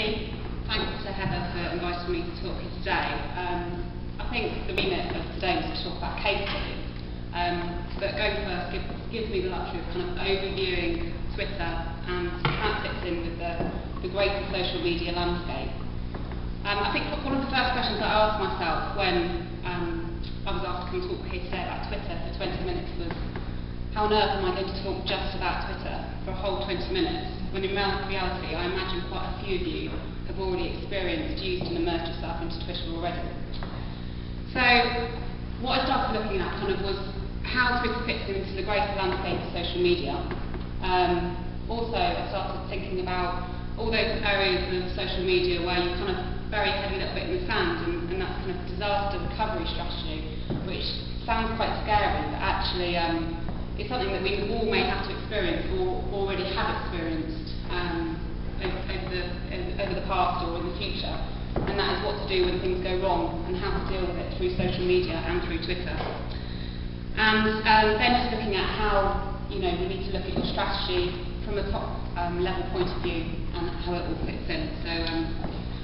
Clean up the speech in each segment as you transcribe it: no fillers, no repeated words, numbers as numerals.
me. Thanks to Heather for inviting me to talk here today. I think the remit of today was to talk about case studies, but going first gives me the luxury of kind of overviewing Twitter and how it fits in with the greater social media landscape. I think one of the first questions I asked myself when I was asked to come talk here today about Twitter for 20 minutes was, how on earth am I going to talk just about Twitter for a whole 20 minutes, when in reality I imagine quite a few of you have already experienced, used and immersed yourself into Twitter already. So what I started looking at kind of was how Twitter fits into the greater landscape of social media. Also I started thinking about all those areas of social media where you kind of bury your head a little bit in the sand, and that's kind of disaster recovery strategy, which sounds quite scary, but actually it's something that we all may have to experience or already have experienced over the past or in the future, and that is what to do when things go wrong and how to deal with it through social media and through Twitter. And then just looking at how we need to look at your strategy from a top level point of view and how it all fits in. So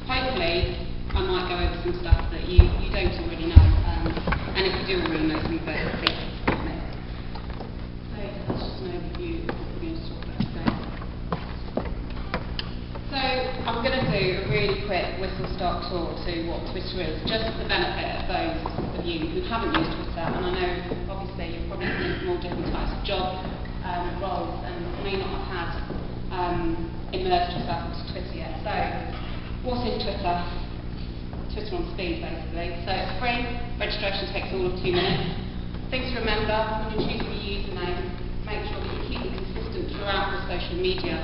hopefully I might go over some stuff that you don't already know, and if you do already know some better things. That's just an overview of what we're going to talk about today. So I'm going to do a really quick whistle-stop tour to what Twitter is, just for the benefit of those of you who haven't used Twitter, and I know obviously you're probably looking from all different types of job roles and may not have had immersed yourself into Twitter yet. So what is Twitter? Twitter on speed, basically. So it's free, registration takes all of 2 minutes. Things to remember when you're choosing your username, make sure that you keep it consistent throughout your social media.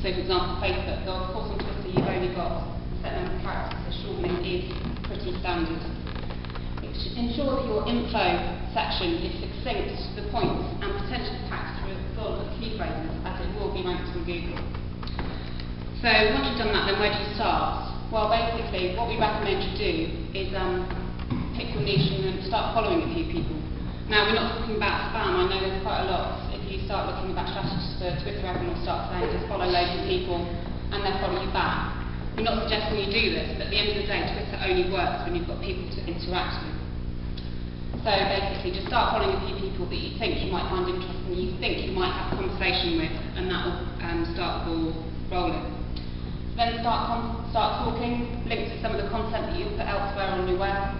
So for example, Facebook, though of course on Twitter you've only got a set number of characters, so shortening is pretty standard. Ensure that your info section is succinct to the point and potentially packed through full of key phrases, as it will be ranked on Google. So once you've done that, then where do you start? Well, basically what we recommend you do is pick your niche and start following a few people. Now, we're not talking about spam. I know there's quite a lot. If you start looking about strategies for Twitter, everyone will start saying just follow loads of people and they'll follow you back. We're not suggesting you do this, but at the end of the day, Twitter only works when you've got people to interact with. So basically, just start following a few people that you think you might find interesting, you think you might have a conversation with, and that will start the ball rolling. Then start talking, link to some of the content that you put elsewhere on your web.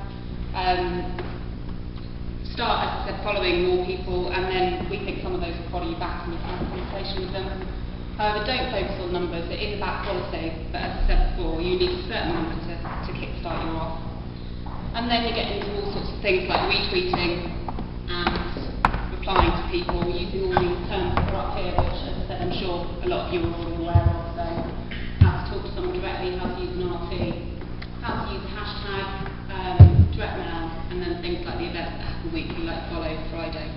Start, as I said, following more people, and then we think some of those will follow you back and you can have a conversation with them. However, don't focus on numbers. It is about quality, but as I said before, you need a certain number to kickstart you off. And then you get into all sorts of things like retweeting and replying to people, using all these terms that are up here, which, as I said, I'm sure a lot of you are already aware of. So, how to talk to someone directly, how to use an RT, how to use a hashtag, direct mail, and then things like the events that happen weekly, like Follow Friday.